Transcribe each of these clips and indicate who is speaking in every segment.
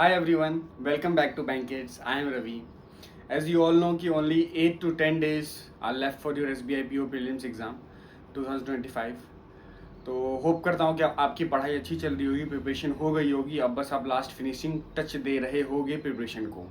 Speaker 1: Hi everyone, welcome back to Bankits. I am Ravi. As you all know कि only 8 to 10 days are left for your SBI PO prelims exam 2025. तो hope करता हूँ कि आपकी पढ़ाई अच्छी चल रही होगी, प्रिपरेशन हो गई होगी, अब बस आप लास्ट फिनिशिंग टच दे रहे होगे प्रिपरेशन को।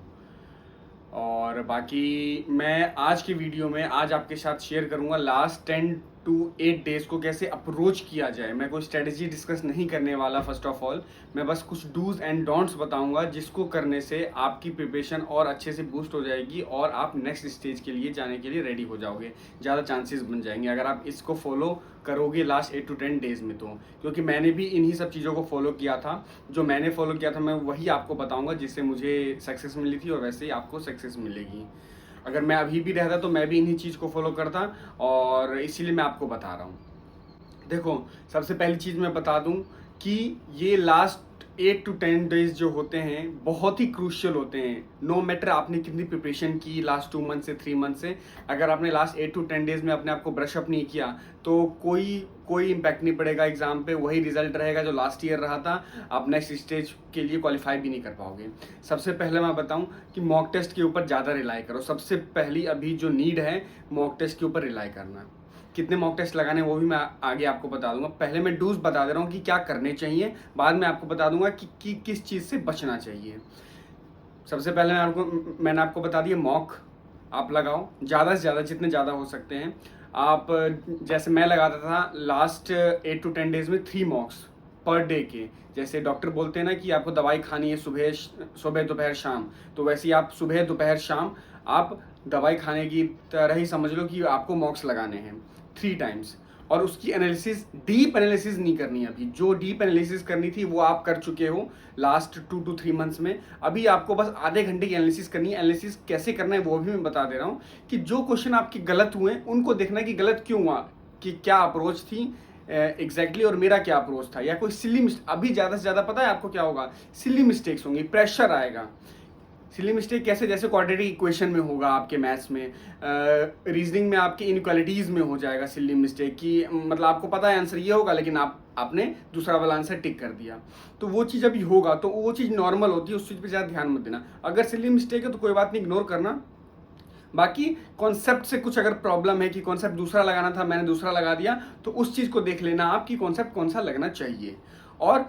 Speaker 1: और बाकी मैं आज की वीडियो में आज आपके साथ शेयर करूंगा लास्ट 10 टू 8 डेज को कैसे अप्रोच किया जाए। मैं कोई स्ट्रेटजी डिस्कस नहीं करने वाला। फर्स्ट ऑफ ऑल मैं बस कुछ डूज एंड डोंट्स बताऊंगा जिसको करने से आपकी प्रिपरेशन और अच्छे से बूस्ट हो जाएगी और आप नेक्स्ट स्टेज के लिए जाने के लिए रेडी हो जाओगे, ज़्यादा चांसेस बन जाएंगे अगर आप इसको फॉलो करोगे लास्ट 8 टू 10 डेज में। तो क्योंकि मैंने भी इन्हीं सब चीज़ों को फॉलो किया था, जो मैंने फॉलो किया था मैं वही आपको बताऊंगा जिससे मुझे सक्सेस मिली थी और वैसे ही आपको सक्सेस मिलेगी। अगर मैं अभी भी रहता तो मैं भी इन्हीं चीज़ को फॉलो करता और इसीलिए मैं आपको बता रहा हूँ। देखो, सबसे पहली चीज़ मैं बता दूं कि ये लास्ट 8 टू 10 डेज जो होते हैं बहुत ही क्रूशियल होते हैं। नो मैटर आपने कितनी प्रिपरेशन की लास्ट 2 मंथ से 3 मंथ से, अगर आपने लास्ट 8 टू 10 डेज में अपने आप को ब्रश अप नहीं किया तो कोई इम्पैक्ट नहीं पड़ेगा एग्जाम पे। वही रिजल्ट रहेगा जो लास्ट ईयर रहा था, आप नेक्स्ट स्टेज के लिए क्वालिफाई भी नहीं कर पाओगे। सबसे पहले मैं बताऊं कि मॉक टेस्ट के ऊपर ज़्यादा रिलाई करो। सबसे पहली अभी जो नीड है मॉक टेस्ट के ऊपर रिलाई करना। कितने मॉक टेस्ट लगाने वो भी मैं आगे आपको बता दूंगा। पहले मैं डूज बता दे रहा हूँ कि क्या करने चाहिए, बाद में आपको बता दूंगा कि किस चीज़ से बचना चाहिए। सबसे पहले मैंने आपको बता दिया मॉक आप लगाओ ज़्यादा से ज़्यादा, जितने ज़्यादा हो सकते हैं आप। जैसे मैं लगाता था लास्ट 8 टू 10 डेज में 3 मॉक्स पर डे के। जैसे डॉक्टर बोलते हैं ना कि आपको दवाई खानी है सुबह दोपहर शाम, तो वैसे ही आप सुबह दोपहर शाम आप दवाई खाने की तरह ही समझ लो कि आपको मॉक्स लगाने हैं 3 टाइम्स। और उसकी एनालिसिस, डीप एनालिसिस नहीं करनी है अभी। जो डीप एनालिसिस करनी थी वो आप कर चुके हो लास्ट 2 टू 3 मंथ्स में। अभी आपको बस आधे घंटे की एनालिसिस करनी है। एनालिसिस कैसे करना है वो भी मैं बता दे रहा हूँ कि जो क्वेश्चन आपके गलत हुए उनको देखना कि गलत क्यों हुआ, कि क्या अप्रोच थी एग्जैक्टली और मेरा क्या अप्रोच था, या कोई सिली अभी ज़्यादा से ज़्यादा पता है आपको क्या होगा, सिली मिस्टेक्स होंगी, प्रेशर आएगा। सिली मिस्टेक कैसे? जैसे क्वाड्रेटिक इक्वेशन में होगा आपके मैथ्स में, रीजनिंग में आपके इनक्वालिटीज़ में हो जाएगा सिली मिस्टेक की, मतलब आपको पता है आंसर ये होगा लेकिन आपने दूसरा वाला आंसर टिक कर दिया। तो वो चीज़ अभी होगा, तो वो चीज़ नॉर्मल होती है, उस चीज़ पे ज़्यादा ध्यान मत देना। अगर सिली मिस्टेक है तो कोई बात नहीं, इग्नोर करना। बाकी कॉन्सेप्ट से कुछ अगर प्रॉब्लम है कि कॉन्सेप्ट दूसरा लगाना था मैंने दूसरा लगा दिया, तो उस चीज़ को देख लेना आप कि कॉन्सेप्ट कौन सा लगना चाहिए। और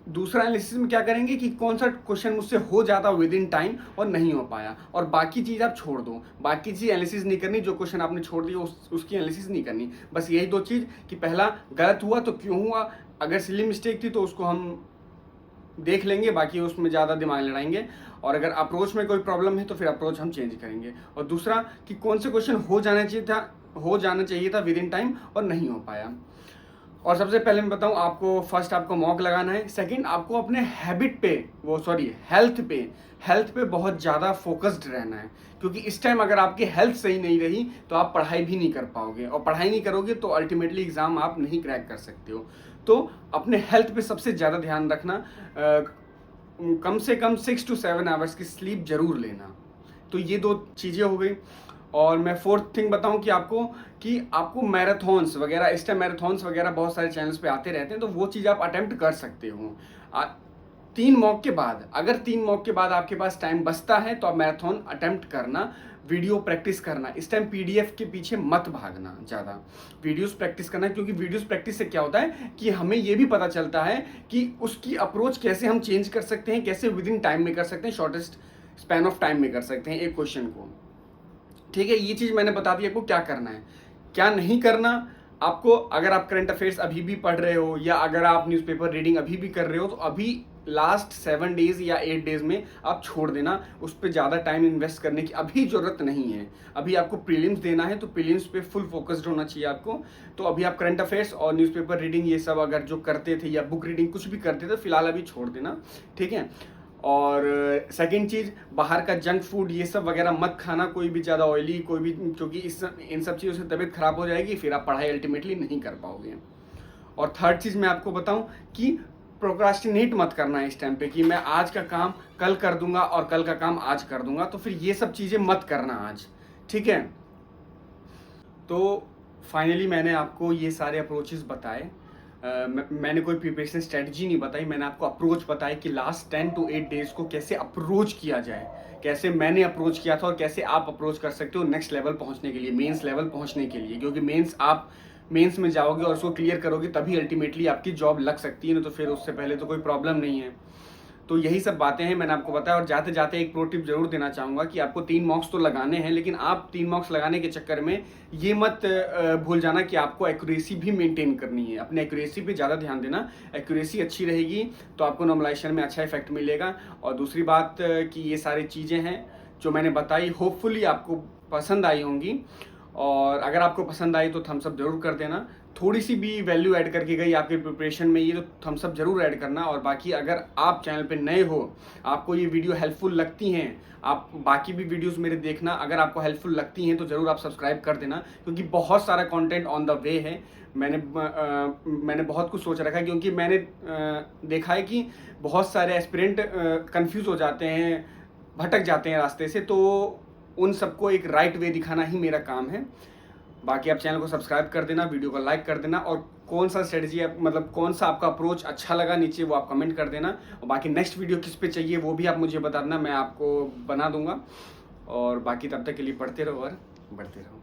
Speaker 1: दूसरा एनालिसिस में क्या करेंगे कि कौन सा क्वेश्चन मुझसे हो जाता विद इन टाइम और नहीं हो पाया, और बाकी चीज़ आप छोड़ दो। बाकी चीज़ एनालिसिस नहीं करनी, जो क्वेश्चन आपने छोड़ दिया उसकी एनालिसिस नहीं करनी। बस यही 2 चीज़ कि पहला गलत हुआ तो क्यों हुआ, अगर सिली मिस्टेक थी तो उसको हम देख लेंगे, बाकी उसमें ज़्यादा दिमाग लड़ाएंगे। और अगर अप्रोच में कोई प्रॉब्लम है तो फिर अप्रोच हम चेंज करेंगे। और दूसरा कि कौन से क्वेश्चन हो जाना चाहिए था विद इन टाइम और नहीं हो पाया। और सबसे पहले मैं बताऊं आपको, फर्स्ट आपको मॉक लगाना है। सेकंड आपको अपने हैबिट पे हेल्थ पे बहुत ज़्यादा फोकस्ड रहना है, क्योंकि इस टाइम अगर आपकी हेल्थ सही नहीं रही तो आप पढ़ाई भी नहीं कर पाओगे, और पढ़ाई नहीं करोगे तो अल्टीमेटली एग्ज़ाम आप नहीं क्रैक कर सकते हो। तो अपने हेल्थ पे सबसे ज़्यादा ध्यान रखना। कम से कम 6 to 7 आवर्स की स्लीप जरूर लेना। तो ये 2 चीज़ें हो गई। और मैं फोर्थ थिंग बताऊं कि आपको मैराथॉन्स वगैरह, इस टाइम मैराथॉन्स वगैरह बहुत सारे चैनल्स पे आते रहते हैं, तो वो चीज़ आप अटेम्प्ट कर सकते हो। 3 मॉक के बाद, अगर 3 मॉक के बाद आपके पास टाइम बचता है तो आप मैराथन अटेम्प्ट करना, वीडियो प्रैक्टिस करना। इस टाइम पीडीएफ के पीछे मत भागना, ज़्यादा वीडियोस प्रैक्टिस करना, क्योंकि वीडियोस प्रैक्टिस से क्या होता है कि हमें ये भी पता चलता है कि उसकी अप्रोच कैसे हम चेंज कर सकते हैं, कैसे विद इन टाइम में कर सकते हैं, शॉर्टेस्ट स्पैन ऑफ टाइम में कर सकते हैं एक क्वेश्चन को। ठीक है, ये चीज़ मैंने बता दी आपको क्या करना है क्या नहीं करना आपको। अगर आप करंट अफेयर्स अभी भी पढ़ रहे हो या अगर आप न्यूज़पेपर रीडिंग अभी भी कर रहे हो, तो अभी लास्ट 7 डेज या 8 डेज में आप छोड़ देना। उस पर ज़्यादा टाइम इन्वेस्ट करने की अभी ज़रूरत नहीं है। अभी आपको प्रीलिम्स देना है तो प्रीलिम्स पे फुल फोकस्ड होना चाहिए आपको। तो अभी आप करंट अफेयर्स और न्यूज़पेपर रीडिंग ये सब अगर जो करते थे या बुक रीडिंग कुछ भी करते थे, फिलहाल अभी छोड़ देना, ठीक है। और सेकंड चीज़, बाहर का जंक फूड ये सब वगैरह मत खाना, कोई भी ज़्यादा ऑयली, कोई भी, क्योंकि इन सब चीज़ों से तबीयत खराब हो जाएगी, फिर आप पढ़ाई अल्टीमेटली नहीं कर पाओगे। और थर्ड चीज़ मैं आपको बताऊं कि प्रोक्रास्टिनेट मत करना है इस टाइम पे, कि मैं आज का काम कल कर दूंगा और कल का काम आज कर दूंगा, तो फिर ये सब चीज़ें मत करना आज, ठीक है। तो फाइनली मैंने आपको ये सारे अप्रोचेस बताए। मैंने कोई प्रिपरेशन स्ट्रेटजी नहीं बताई, मैंने आपको अप्रोच बताया कि लास्ट 10 to 8 डेज़ को कैसे अप्रोच किया जाए, कैसे मैंने अप्रोच किया था और कैसे आप अप्रोच कर सकते हो नेक्स्ट लेवल पहुंचने के लिए, मेंस लेवल पहुंचने के लिए। क्योंकि मेंस में जाओगे और उसको क्लियर करोगे तभी अल्टीमेटली आपकी जॉब लग सकती है, ना तो फिर उससे पहले तो कोई प्रॉब्लम नहीं है। तो यही सब बातें हैं मैंने आपको बताया। और जाते जाते एक प्रो टिप जरूर देना चाहूँगा कि आपको 3 मॉक्स तो लगाने हैं, लेकिन आप 3 मॉक्स लगाने के चक्कर में ये मत भूल जाना कि आपको एक्यूरेसी भी मेंटेन करनी है। अपने एक्यूरेसी पे ज़्यादा ध्यान देना, एक्यूरेसी अच्छी रहेगी तो आपको नॉर्मलाइजेशन में अच्छा इफेक्ट मिलेगा। और दूसरी बात कि ये सारी चीज़ें हैं जो मैंने बताई, होपफुली आपको पसंद आई होंगी। और अगर आपको पसंद आई तो थम्स अप जरूर कर देना। थोड़ी सी भी वैल्यू ऐड करके गई आपके प्रिपरेशन में ये तो थम्स अप जरूर ऐड करना। और बाकी अगर आप चैनल पे नए हो, आपको ये वीडियो हेल्पफुल लगती हैं, आप बाकी भी वीडियोस मेरे देखना, अगर आपको हेल्पफुल लगती हैं तो ज़रूर आप सब्सक्राइब कर देना, क्योंकि बहुत सारा कंटेंट ऑन द वे है। मैंने बहुत कुछ सोच रखा है, क्योंकि मैंने देखा है कि बहुत सारे एस्पिरेंट कंफ्यूज हो जाते हैं, भटक जाते हैं रास्ते से, तो उन सबको एक राइट वे दिखाना ही मेरा काम है। बाकी आप चैनल को सब्सक्राइब कर देना, वीडियो को लाइक कर देना, और कौन सा स्ट्रेटजी है, मतलब कौन सा आपका अप्रोच अच्छा लगा नीचे वो आप कमेंट कर देना। और बाकी नेक्स्ट वीडियो किस पे चाहिए वो भी आप मुझे बता देना, मैं आपको बना दूंगा। और बाकी तब तक के लिए पढ़ते रहो और बढ़ते रहो।